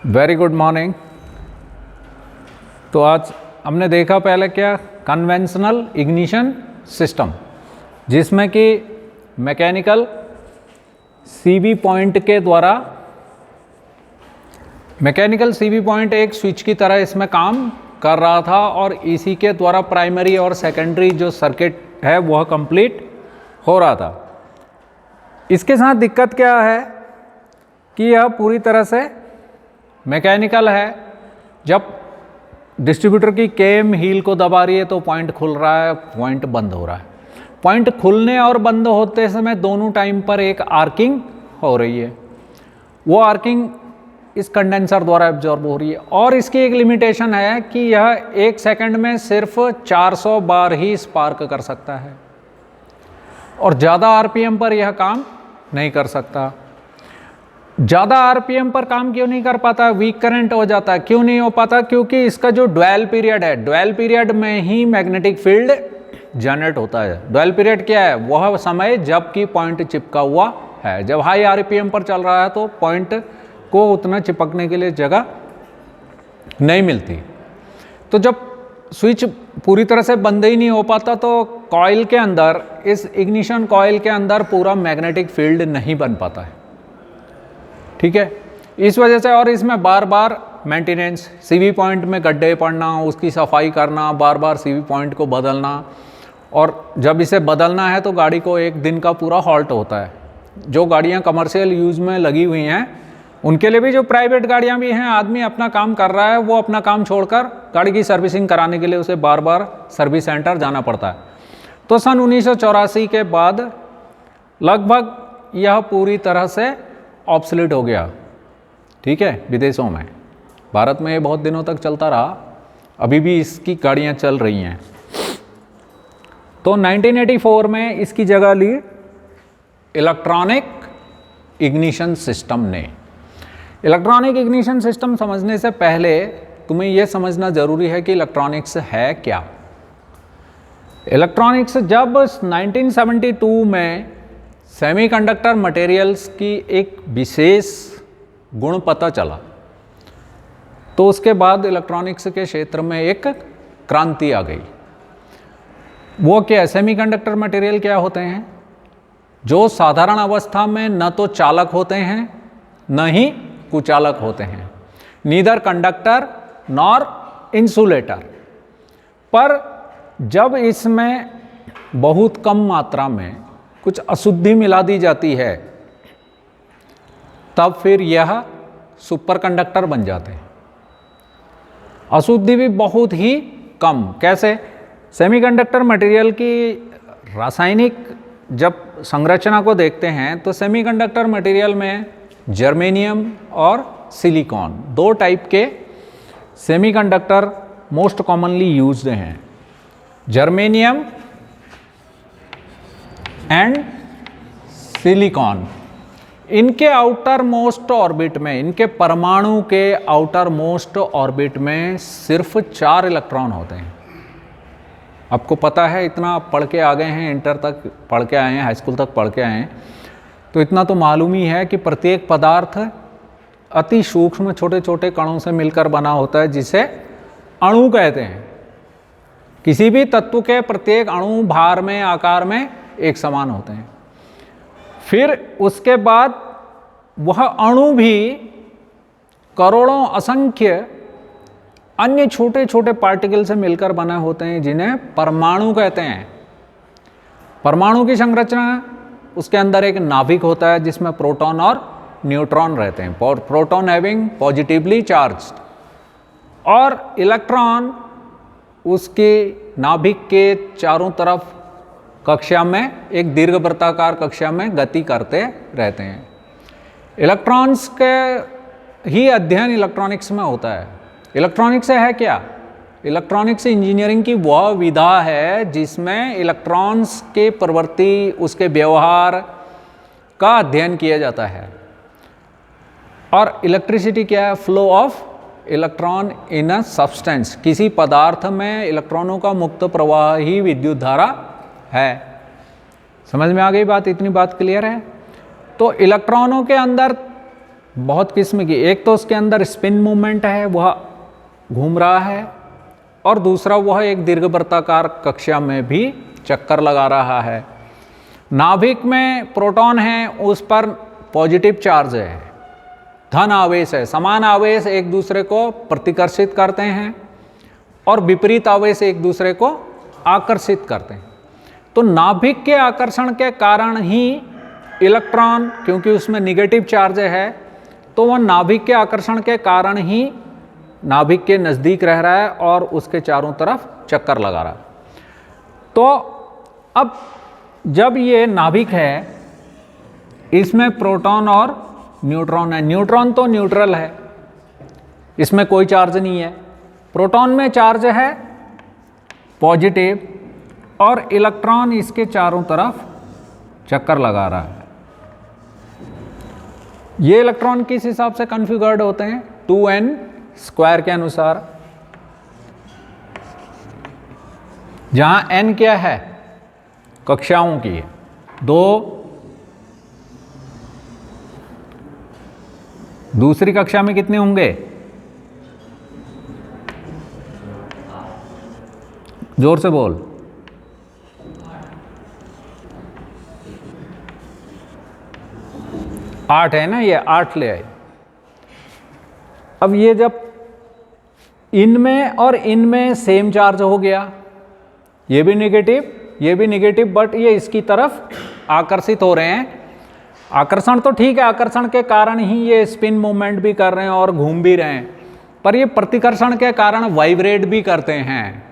Very good morning. तो आज हमने देखा पहले क्या, कन्वेंशनल इग्निशन सिस्टम, जिसमें कि मैकेनिकल सीवी पॉइंट के द्वारा, मैकेनिकल सीवी पॉइंट एक स्विच की तरह इसमें काम कर रहा था और इसी के द्वारा प्राइमरी और सेकेंडरी जो सर्किट है वह कंप्लीट हो रहा था। इसके साथ दिक्कत क्या है कि यह पूरी तरह से मैकेनिकल है। जब डिस्ट्रीब्यूटर की केम हील को दबा रही है तो पॉइंट खुल रहा है, पॉइंट बंद हो रहा है। पॉइंट खुलने और बंद होते समय दोनों टाइम पर एक आर्किंग हो रही है। वो आर्किंग इस कंडेंसर द्वारा एब्जॉर्ब हो रही है और इसकी एक लिमिटेशन है कि यह 1 सेकंड में सिर्फ 400 बार ही स्पार्क कर सकता है और ज़्यादा आरपीएम पर यह काम नहीं कर सकता। ज़्यादा आरपीएम पर काम क्यों नहीं कर पाता? वीक करंट हो जाता है। क्यों नहीं हो पाता? क्योंकि इसका जो ड्वेल पीरियड है, ड्वेल पीरियड में ही मैग्नेटिक फील्ड जनरेट होता है। ड्वेल पीरियड क्या है? वह समय जबकि पॉइंट चिपका हुआ है। जब हाई आरपीएम पर चल रहा है तो पॉइंट को उतना चिपकने के लिए जगह नहीं मिलती। तो जब स्विच पूरी तरह से बंद ही नहीं हो पाता तो कॉइल के अंदर, इस इग्निशन कॉइल के अंदर पूरा मैग्नेटिक फील्ड नहीं बन पाता है। ठीक है, इस वजह से और इसमें बार बार मेंटेनेंस, सीवी पॉइंट में गड्ढे पड़ना, उसकी सफाई करना, बार बार सीवी पॉइंट को बदलना, और जब इसे बदलना है तो गाड़ी को एक दिन का पूरा हॉल्ट होता है। जो गाड़ियां कमर्शियल यूज़ में लगी हुई हैं उनके लिए भी, जो प्राइवेट गाड़ियां भी हैं, आदमी अपना काम कर रहा है, वो अपना काम छोड़कर गाड़ी की सर्विसिंग कराने के लिए उसे बार बार सर्विस सेंटर जाना पड़ता है। तो सन 1984 के बाद लगभग यह पूरी तरह से ऑब्सोलीट हो गया। ठीक है, विदेशों में। भारत में ये बहुत दिनों तक चलता रहा, अभी भी इसकी गाड़ियां चल रही हैं। तो 1984 में इसकी जगह ली इलेक्ट्रॉनिक इग्निशन सिस्टम ने। इलेक्ट्रॉनिक इग्निशन सिस्टम समझने से पहले तुम्हें यह समझना जरूरी है कि इलेक्ट्रॉनिक्स है क्या। इलेक्ट्रॉनिक्स, जब 1972 में सेमीकंडक्टर मटेरियल्स की एक विशेष गुण पता चला तो उसके बाद इलेक्ट्रॉनिक्स के क्षेत्र में एक क्रांति आ गई। वो क्या? सेमीकंडक्टर मटेरियल क्या होते हैं? जो साधारण अवस्था में न तो चालक होते हैं न ही कुचालक होते हैं, नीदर कंडक्टर नॉर इंसुलेटर। पर जब इसमें बहुत कम मात्रा में कुछ अशुद्धि मिला दी जाती है तब फिर यह सुपर कंडक्टर बन जाते हैं। अशुद्धि भी बहुत ही कम। कैसे? सेमीकंडक्टर मटेरियल की रासायनिक जब संरचना को देखते हैं तो सेमीकंडक्टर मटेरियल में जर्मेनियम और सिलिकॉन, दो टाइप के सेमीकंडक्टर मोस्ट कॉमनली यूज्ड हैं। Germanium and silicon. इनके आउटर मोस्ट ऑर्बिट में, इनके परमाणु के आउटर मोस्ट ऑर्बिट में सिर्फ 4 इलेक्ट्रॉन होते हैं। आपको पता है, इतना आप पढ़ के आ गए हैं, इंटर तक पढ़ के आए हैं, हाई स्कूल तक पढ़ के आए हैं, तो इतना तो मालूम ही है कि प्रत्येक पदार्थ अति सूक्ष्म छोटे छोटे कणों से मिलकर बना होता है, जिसे अणु कहते हैं। किसी भी तत्व के प्रत्येक अणु भार में, आकार में एक समान होते हैं। फिर उसके बाद वह अणु भी करोड़ों असंख्य अन्य छोटे छोटे पार्टिकल से मिलकर बने होते हैं, जिन्हें परमाणु कहते हैं। परमाणु की संरचना, उसके अंदर एक नाभिक होता है जिसमें प्रोटॉन और न्यूट्रॉन रहते हैं, प्रोटॉन हैविंग पॉजिटिवली चार्ज्ड, और इलेक्ट्रॉन उसके नाभिक के चारों तरफ कक्षा में, एक दीर्घवृत्ताकार कक्षा में गति करते रहते हैं। इलेक्ट्रॉन्स के ही अध्ययन इलेक्ट्रॉनिक्स में होता है। इलेक्ट्रॉनिक्स है क्या? इलेक्ट्रॉनिक्स इंजीनियरिंग की वह विधा है जिसमें इलेक्ट्रॉन्स के प्रवृत्ति, उसके व्यवहार का अध्ययन किया जाता है। और इलेक्ट्रिसिटी क्या है? Flow of electron in a substance. किसी पदार्थ में इलेक्ट्रॉनों का मुक्त प्रवाह ही विद्युत धारा है। समझ में आ गई बात? इतनी बात क्लियर है? तो इलेक्ट्रॉनों के अंदर बहुत किस्म की, एक तो उसके अंदर स्पिन मूवमेंट है, वह घूम रहा है, और दूसरा वह एक दीर्घवृत्ताकार कक्षा में भी चक्कर लगा रहा है। नाभिक में प्रोटॉन है, उस पर पॉजिटिव चार्ज है, धन आवेश है, समान आवेश एक दूसरे को प्रतिकर्षित करते हैं और विपरीत आवेश एक दूसरे को आकर्षित करते हैं। तो नाभिक के आकर्षण के कारण ही इलेक्ट्रॉन, क्योंकि उसमें निगेटिव चार्ज है, तो वह नाभिक के आकर्षण के कारण ही नाभिक के नज़दीक रह रहा है और उसके चारों तरफ चक्कर लगा रहा है। तो अब जब ये नाभिक है, इसमें प्रोटॉन और न्यूट्रॉन है। न्यूट्रॉन तो न्यूट्रल है, इसमें कोई चार्ज नहीं है। प्रोटॉन में चार्ज है पॉजिटिव, और इलेक्ट्रॉन इसके चारों तरफ चक्कर लगा रहा है। ये इलेक्ट्रॉन किस हिसाब से कॉन्फ़िगर्ड होते हैं? 2n² के अनुसार, जहां n क्या है? कक्षाओं की है, 2, दूसरी कक्षा में कितने होंगे? जोर से बोल। 8 है ना, ये 8 ले आए। अब ये जब इनमें और इनमें सेम चार्ज हो गया, ये भी नेगेटिव, ये भी नेगेटिव, बट ये इसकी तरफ आकर्षित हो रहे हैं। आकर्षण तो ठीक है, आकर्षण के कारण ही ये स्पिन मूवमेंट भी कर रहे हैं और घूम भी रहे हैं, पर ये प्रतिकर्षण के कारण वाइब्रेट भी करते हैं।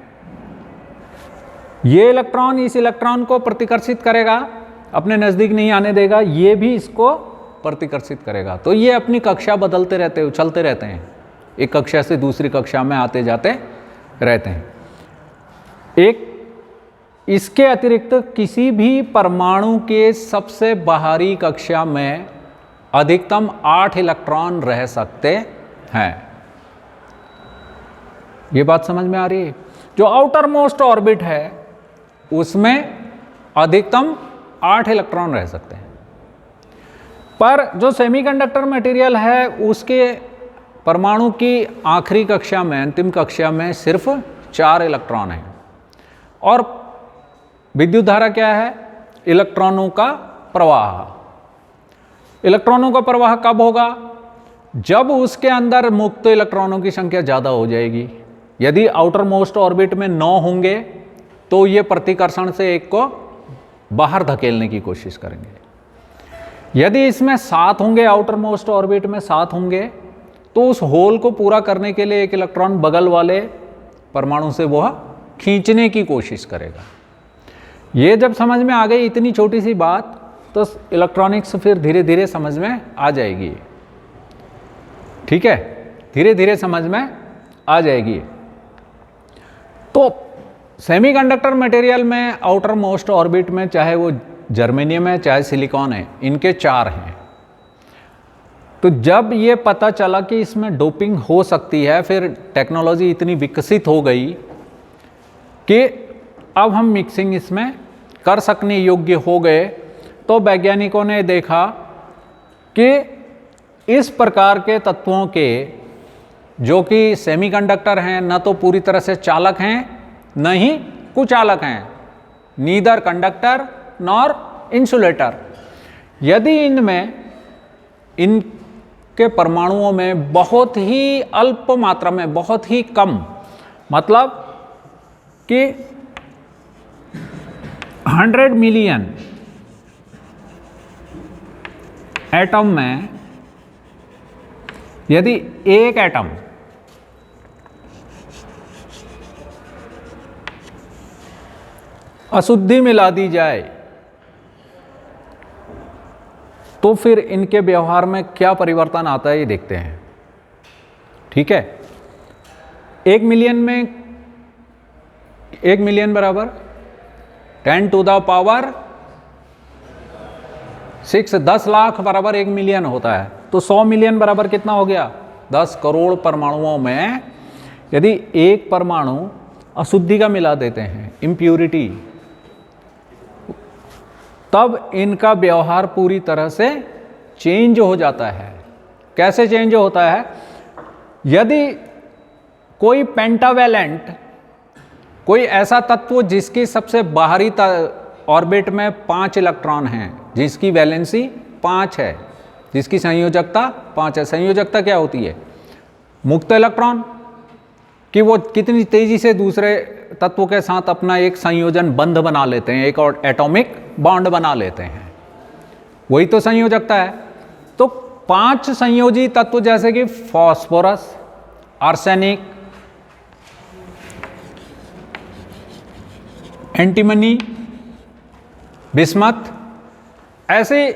ये इलेक्ट्रॉन इस इलेक्ट्रॉन को प्रतिकर्षित करेगा, अपने नज़दीक नहीं आने देगा, ये भी इसको प्रतिकर्षित करेगा। तो ये अपनी कक्षा बदलते रहते हैं, उछलते रहते हैं, एक कक्षा से दूसरी कक्षा में आते जाते रहते हैं। एक इसके अतिरिक्त किसी भी परमाणु के सबसे बाहरी कक्षा में अधिकतम 8 इलेक्ट्रॉन रह सकते हैं। ये बात समझ में आ रही है? जो आउटर मोस्ट ऑर्बिट है उसमें अधिकतम 8 इलेक्ट्रॉन रह सकते हैं, पर जो सेमीकंडक्टर मटेरियल है उसके परमाणु की आखिरी कक्षा में, अंतिम कक्षा में सिर्फ 4 इलेक्ट्रॉन हैं। और विद्युत धारा क्या है? इलेक्ट्रॉनों का प्रवाह। इलेक्ट्रॉनों का प्रवाह कब होगा? जब उसके अंदर मुक्त इलेक्ट्रॉनों की संख्या ज़्यादा हो जाएगी। यदि आउटर मोस्ट ऑर्बिट में 9 होंगे तो ये प्रतिकर्षण से एक को बाहर धकेलने की कोशिश करेंगे। यदि इसमें 7 होंगे, आउटर मोस्ट ऑर्बिट में 7 होंगे, तो उस होल को पूरा करने के लिए एक इलेक्ट्रॉन बगल वाले परमाणु से वह खींचने की कोशिश करेगा। ये जब समझ में आ गई इतनी छोटी सी बात, तो इलेक्ट्रॉनिक्स फिर धीरे धीरे समझ में आ जाएगी। ठीक है, धीरे धीरे समझ में आ जाएगी। तो सेमीकंडक्टर मटेरियल में आउटर मोस्ट ऑर्बिट में, चाहे वो जर्मेनियम है चाहे सिलिकॉन है, इनके 4 हैं। तो जब ये पता चला कि इसमें डोपिंग हो सकती है, फिर टेक्नोलॉजी इतनी विकसित हो गई कि अब हम मिक्सिंग इसमें कर सकने योग्य हो गए। तो वैज्ञानिकों ने देखा कि इस प्रकार के तत्वों के, जो कि सेमीकंडक्टर हैं, न तो पूरी तरह से चालक हैं न ही कुचालक हैं, नीदर कंडक्टर नॉर इंसुलेटर, यदि इनमें, इनके परमाणुओं में बहुत ही अल्प मात्रा में, बहुत ही कम, मतलब कि 100 मिलियन एटम में यदि एक एटम अशुद्धि मिला दी जाए तो फिर इनके व्यवहार में क्या परिवर्तन आता है ये देखते हैं। ठीक है, 1 मिलियन में, 1 मिलियन बराबर 10⁻6, 10 लाख बराबर 1 मिलियन होता है। तो 100 मिलियन बराबर कितना हो गया? 10 करोड़ परमाणुओं में यदि एक परमाणु अशुद्धि का मिला देते हैं, इम्प्यूरिटी, तब इनका व्यवहार पूरी तरह से चेंज हो जाता है। कैसे चेंज होता है? यदि कोई पेंटावेलेंट, कोई ऐसा तत्व जिसकी सबसे बाहरी ऑर्बिट में 5 इलेक्ट्रॉन हैं, जिसकी वैलेंसी 5 है, जिसकी संयोजकता 5 है। संयोजकता क्या होती है? मुक्त इलेक्ट्रॉन कि वो कितनी तेजी से दूसरे तत्वों के साथ अपना एक संयोजन बंध बना लेते हैं, एक और एटॉमिक बॉन्ड बना लेते हैं, वही तो संयोजकता है। तो 5 संयोजी तत्व जैसे कि फास्फोरस, आर्सेनिक, एंटीमनी, बिस्मथ, ऐसे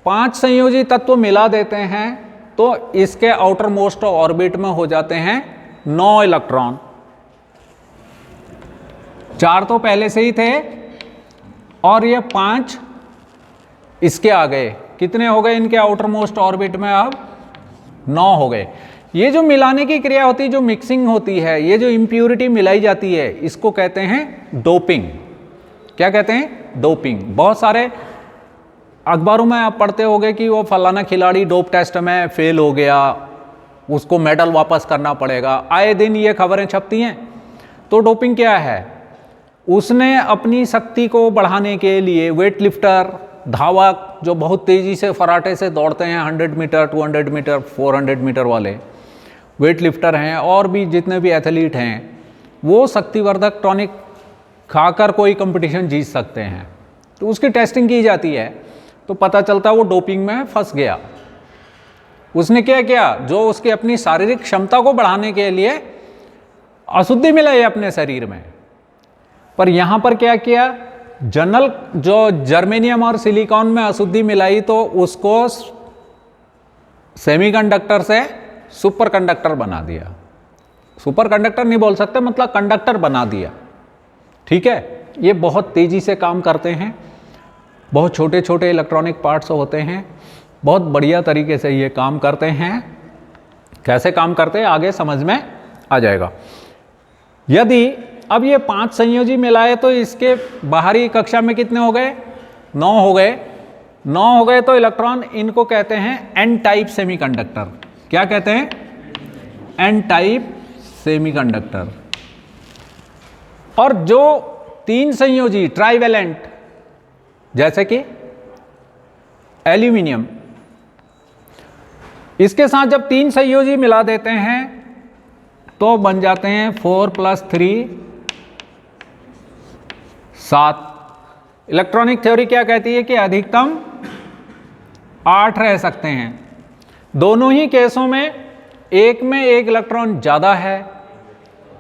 5 संयोजी तत्व मिला देते हैं तो इसके आउटर मोस्ट ऑर्बिट में हो जाते हैं 9 इलेक्ट्रॉन। 4 तो पहले से ही थे और ये 5 इसके आ गए। कितने हो गए इनके आउटर मोस्ट ऑर्बिट में? अब 9 हो गए। ये जो मिलाने की क्रिया होती है, जो मिक्सिंग होती है, ये जो इम्प्यूरिटी मिलाई जाती है, इसको कहते हैं डोपिंग। क्या कहते हैं? डोपिंग। बहुत सारे अखबारों में आप पढ़ते होंगे कि वो फलाना खिलाड़ी डोप टेस्ट में फेल हो गया, उसको मेडल वापस करना पड़ेगा। आए दिन ये खबरें छपती हैं। तो डोपिंग क्या है? उसने अपनी शक्ति को बढ़ाने के लिए वेट लिफ्टर, धावक जो बहुत तेज़ी से फराटे से दौड़ते हैं, 100 मीटर, 200 मीटर, 400 मीटर वाले वेट लिफ्टर हैं, और भी जितने भी एथलीट हैं, वो शक्तिवर्धक टॉनिक खाकर कोई कंपटीशन जीत सकते हैं। तो उसकी टेस्टिंग की जाती है, तो पता चलता है वो डोपिंग में फंस गया। उसने क्या किया? जो उसकी अपनी शारीरिक क्षमता को बढ़ाने के लिए अशुद्धि मिलाई अपने शरीर में, पर यहाँ पर क्या किया? जनरल जो जर्मेनियम और सिलिकॉन में अशुद्धि मिलाई, तो उसको सेमीकंडक्टर से सुपर कंडक्टर बना दिया। सुपर कंडक्टर नहीं बोल सकते, मतलब कंडक्टर बना दिया। ठीक है, ये बहुत तेजी से काम करते हैं, बहुत छोटे छोटे इलेक्ट्रॉनिक पार्ट्स होते हैं, बहुत बढ़िया तरीके से ये काम करते हैं। कैसे काम करते हैं आगे समझ में आ जाएगा। यदि अब ये 5 संयोजी मिलाए तो इसके बाहरी कक्षा में कितने हो गए? 9 हो गए। 9 हो गए तो इलेक्ट्रॉन, इनको कहते हैं एन टाइप सेमीकंडक्टर। क्या कहते हैं? N type semiconductor. और जो 3 संयोजी ट्राइवेलेंट, जैसे कि एल्यूमिनियम, इसके साथ जब 3 संयोजी मिला देते हैं तो बन जाते हैं 4 + 3 7। इलेक्ट्रॉनिक थ्योरी क्या कहती है कि अधिकतम 8 रह सकते हैं। दोनों ही केसों में एक में एक इलेक्ट्रॉन ज़्यादा है,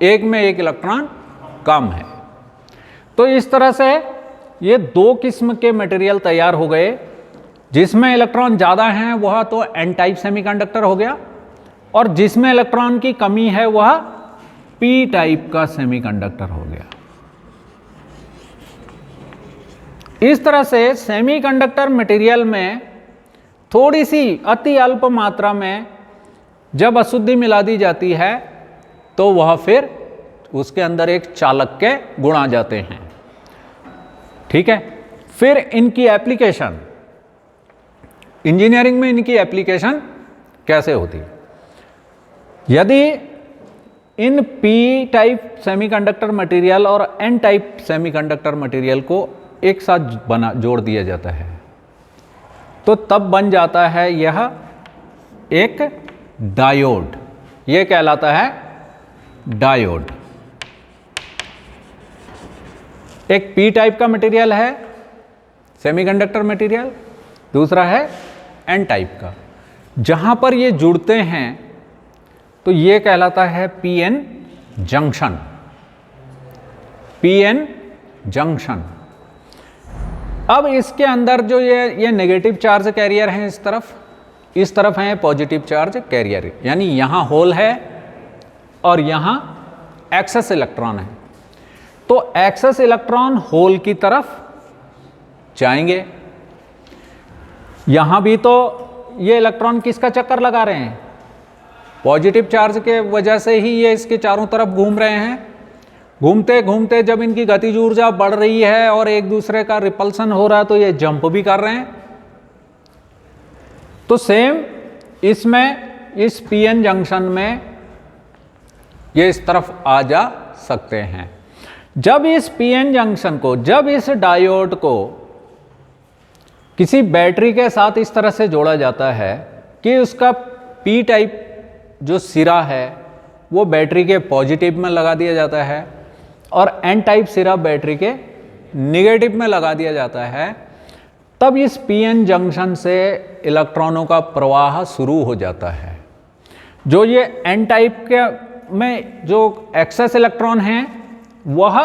एक में एक इलेक्ट्रॉन कम है। तो इस तरह से ये 2 किस्म के मटेरियल तैयार हो गए। जिसमें इलेक्ट्रॉन ज़्यादा हैं वह तो एन टाइप सेमीकंडक्टर हो गया, और जिसमें इलेक्ट्रॉन की कमी है वह पी टाइप का सेमीकंडक्टर हो गया। इस तरह से सेमीकंडक्टर मटेरियल में थोड़ी सी अति अल्प मात्रा में जब अशुद्धि मिला दी जाती है तो वह फिर उसके अंदर एक चालक के गुण आ जाते हैं। ठीक है, फिर इनकी एप्लीकेशन, इंजीनियरिंग में इनकी एप्लीकेशन कैसे होती है? यदि in P type semiconductor material और एन टाइप सेमीकंडक्टर मटेरियल को एक साथ जोड़ दिया जाता है तो तब बन जाता है यह एक डायोड। यह कहलाता है डायोड। एक पी टाइप का मटेरियल है सेमीकंडक्टर मटेरियल, दूसरा है एन टाइप का। जहां पर ये जुड़ते हैं तो ये कहलाता है पीएन जंक्शन। PN junction. अब इसके अंदर जो ये नेगेटिव चार्ज कैरियर हैं, इस तरफ हैं पॉजिटिव चार्ज कैरियर, यानी यहां होल है और यहां एक्सेस इलेक्ट्रॉन है। तो एक्सेस इलेक्ट्रॉन होल की तरफ जाएंगे। यहां भी तो ये इलेक्ट्रॉन किसका चक्कर लगा रहे हैं? पॉजिटिव चार्ज के वजह से ही ये इसके चारों तरफ घूम रहे हैं। घूमते घूमते जब इनकी गतिज ऊर्जा बढ़ रही है और एक दूसरे का रिपल्सन हो रहा है तो ये जंप भी कर रहे हैं। तो सेम इसमें इस पीएन जंक्शन में ये इस तरफ आ जा सकते हैं। जब इस पीएन जंक्शन को, जब इस डायोड को किसी बैटरी के साथ इस तरह से जोड़ा जाता है कि उसका पी टाइप जो सिरा है वो बैटरी के पॉजिटिव में लगा दिया जाता है और एन टाइप सिरा बैटरी के निगेटिव में लगा दिया जाता है, तब इस पीएन जंक्शन से इलेक्ट्रॉनों का प्रवाह शुरू हो जाता है। जो ये एन टाइप के में जो एक्सेस इलेक्ट्रॉन हैं वह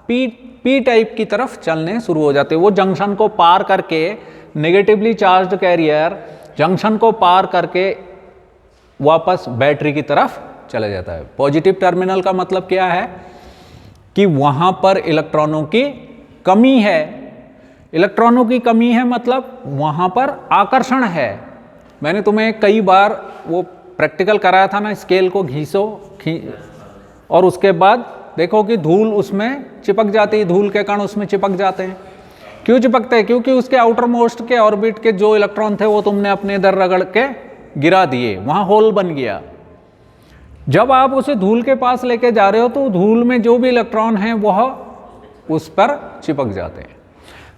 पी टाइप की तरफ चलने शुरू हो जाते हैं। वो जंक्शन को पार करके, नेगेटिवली चार्ज्ड कैरियर जंक्शन को पार करके वापस बैटरी की तरफ चला जाता है। पॉजिटिव टर्मिनल का मतलब क्या है कि वहां पर इलेक्ट्रॉनों की कमी है। इलेक्ट्रॉनों की कमी है मतलब वहां पर आकर्षण है। मैंने तुम्हें कई बार वो प्रैक्टिकल कराया था ना, स्केल को घीसो और उसके बाद देखो कि धूल उसमें चिपक जाती है, धूल के कण उसमें चिपक जाते हैं। क्यों चिपकते हैं? क्योंकि उसके आउटर मोस्ट के ऑर्बिट के जो इलेक्ट्रॉन थे वो तुमने अपने इधर रगड़ के गिरा दिए, वहां होल बन गया। जब आप उसे धूल के पास लेके जा रहे हो तो धूल में जो भी इलेक्ट्रॉन हैं वह उस पर चिपक जाते हैं।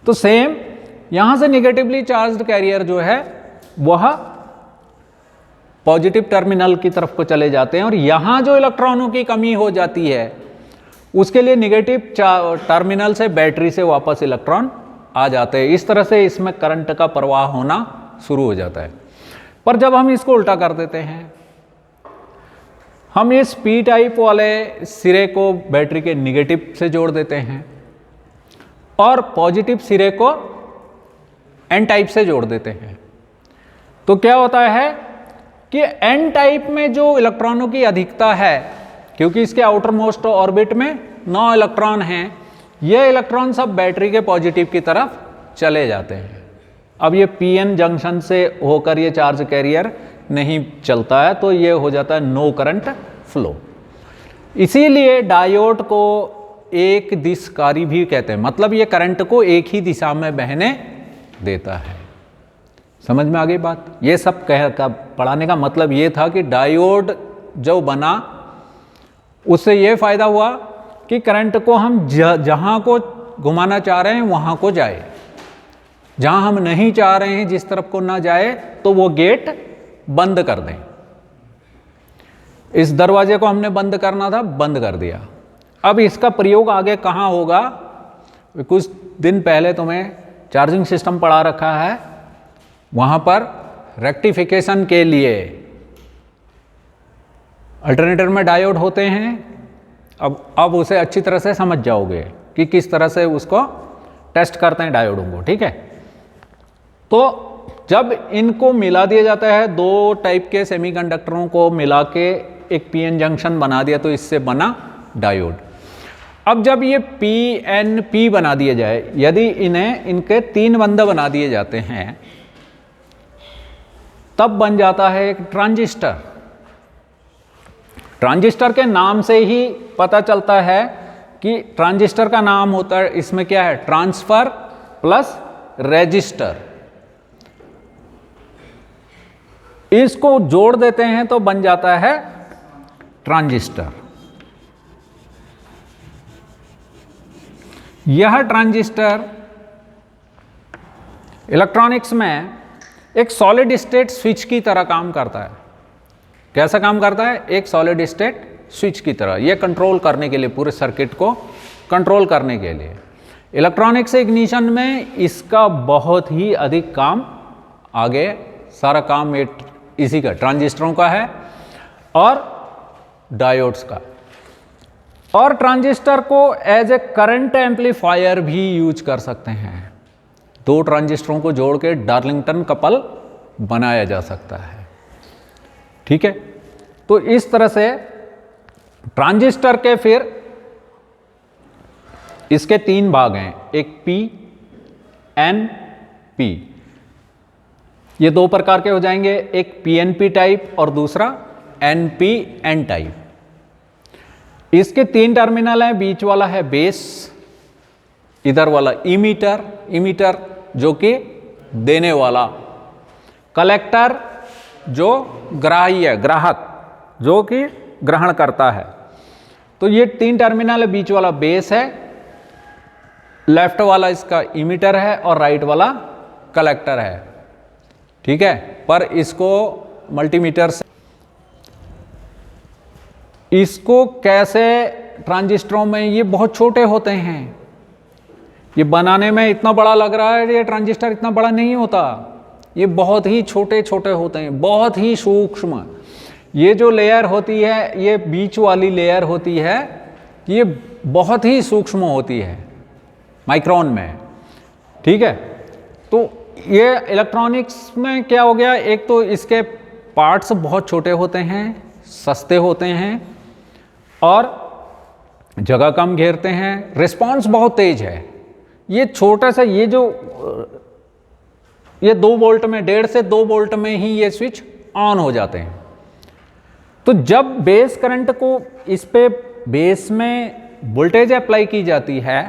तो सेम यहां से निगेटिवली चार्ज्ड कैरियर जो है वह पॉजिटिव टर्मिनल की तरफ को चले जाते हैं और यहां जो इलेक्ट्रॉनों की कमी हो जाती है उसके लिए निगेटिव टर्मिनल से बैटरी से वापस इलेक्ट्रॉन आ जाते हैं। इस तरह से इसमें करंट का प्रवाह होना शुरू हो जाता है। पर जब हम इसको उल्टा कर देते हैं, हम इस पी टाइप वाले सिरे को बैटरी के निगेटिव से जोड़ देते हैं और पॉजिटिव सिरे को एन टाइप से जोड़ देते हैं, तो क्या होता है कि एन टाइप में जो इलेक्ट्रॉनों की अधिकता है, क्योंकि इसके आउटर मोस्ट ऑर्बिट में 9 इलेक्ट्रॉन हैं, ये इलेक्ट्रॉन सब बैटरी के पॉजिटिव की तरफ चले जाते हैं। अब ये पीएन जंक्शन से होकर ये चार्ज कैरियर नहीं चलता है, तो ये हो जाता है नो करंट फ्लो। इसीलिए डायोड को एक दिशकारी भी कहते हैं, मतलब ये करंट को एक ही दिशा में बहने देता है। समझ में आ गई बात? ये सब पढ़ाने का मतलब ये था कि डायोड जो बना उससे ये फायदा हुआ कि करंट को हम जहां को घुमाना चाह रहे हैं वहां को जाए, जहां हम नहीं चाह रहे हैं जिस तरफ को ना जाए तो वो गेट बंद कर दें। इस दरवाजे को हमने बंद करना था, बंद कर दिया। अब इसका प्रयोग आगे कहां होगा? कुछ दिन पहले तुम्हें चार्जिंग सिस्टम पढ़ा रखा है, वहां पर रेक्टिफिकेशन के लिए अल्टरनेटर में डायोड होते हैं। अब उसे अच्छी तरह से समझ जाओगे कि किस तरह से उसको टेस्ट करते हैं डायोडों को, ठीक है? तो जब इनको मिला दिया जाता है, 2 टाइप के सेमीकंडक्टरों को मिला के एक पीएन जंक्शन बना दिया, तो इससे बना डायोड। अब जब ये पीएनपी बना दिया जाए, यदि इनके 3 बंध बना दिए जाते हैं, तब बन जाता है एक ट्रांजिस्टर। ट्रांजिस्टर के नाम से ही पता चलता है कि ट्रांजिस्टर का नाम होता है, इसमें क्या है? Transfer plus resistor. इसको जोड़ देते हैं तो बन जाता है ट्रांजिस्टर। यह ट्रांजिस्टर इलेक्ट्रॉनिक्स में एक सॉलिड स्टेट स्विच की तरह काम करता है। कैसा काम करता है? एक सॉलिड स्टेट स्विच की तरह। यह कंट्रोल करने के लिए, पूरे सर्किट को कंट्रोल करने के लिए। इलेक्ट्रॉनिक्स इग्निशन में इसका बहुत ही अधिक काम, आगे सारा काम इसी का, ट्रांजिस्टरों का है और डायोड्स का। और ट्रांजिस्टर को एज ए करंट एम्पलीफायर भी यूज कर सकते हैं। 2 ट्रांजिस्टरों को जोड़ के डार्लिंगटन कपल बनाया जा सकता है, ठीक है? तो इस तरह से ट्रांजिस्टर के फिर इसके 3 भाग हैं, एक पी, एन, पी। ये 2 प्रकार के हो जाएंगे, एक पीएनपी टाइप और दूसरा एनपी एन टाइप। इसके 3 टर्मिनल हैं, बीच वाला है बेस, इधर वाला इमीटर जो कि देने वाला, कलेक्टर जो ग्राही है, ग्राहक जो कि ग्रहण करता है। तो ये 3 टर्मिनल है, बीच वाला बेस है, लेफ्ट वाला इसका इमीटर है और राइट वाला कलेक्टर है। ठीक है, पर इसको मल्टीमीटर से इसको कैसे ट्रांजिस्टरों में, ये बहुत छोटे होते हैं, ये बनाने में इतना बड़ा लग रहा है, ये ट्रांजिस्टर इतना बड़ा नहीं होता, ये बहुत ही छोटे छोटे होते हैं, बहुत ही सूक्ष्म। ये जो लेयर होती है, ये बीच वाली लेयर होती है, ये बहुत ही सूक्ष्म होती है, माइक्रोन में। ठीक है, तो ये इलेक्ट्रॉनिक्स में क्या हो गया, एक तो इसके पार्ट्स बहुत छोटे होते हैं, सस्ते होते हैं और जगह कम घेरते हैं, रिस्पांस बहुत तेज है। ये छोटा सा, ये जो ये 2 वोल्ट में, 1.5 से 2 वोल्ट में ही ये स्विच ऑन हो जाते हैं। तो जब बेस करंट को इस पे बेस में वोल्टेज अप्लाई की जाती है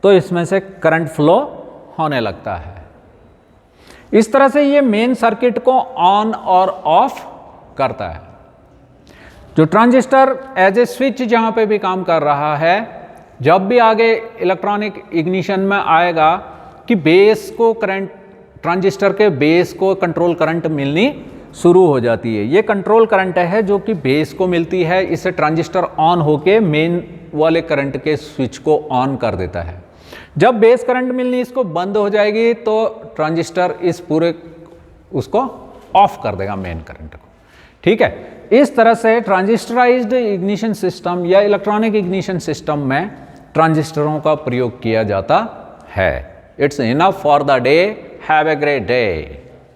तो इसमें से करंट फ्लो होने लगता है। इस तरह से ये मेन सर्किट को ऑन और ऑफ करता है। जो ट्रांजिस्टर एज ए स्विच जहां पे भी काम कर रहा है, जब भी आगे इलेक्ट्रॉनिक इग्निशन में आएगा कि बेस को करंट, ट्रांजिस्टर के बेस को कंट्रोल करंट मिलनी शुरू हो जाती है। ये कंट्रोल करंट है जो कि बेस को मिलती है, इससे ट्रांजिस्टर ऑन होके मेन वाले करंट के स्विच को ऑन कर देता है। जब बेस करंट मिलनी इसको बंद हो जाएगी तो ट्रांजिस्टर इस पूरे उसको ऑफ कर देगा, मेन करंट को। ठीक है, इस तरह से ट्रांजिस्टराइज्ड इग्निशन सिस्टम या इलेक्ट्रॉनिक इग्निशन सिस्टम में ट्रांजिस्टरों का प्रयोग किया जाता है। It's enough for the day. Have a great day.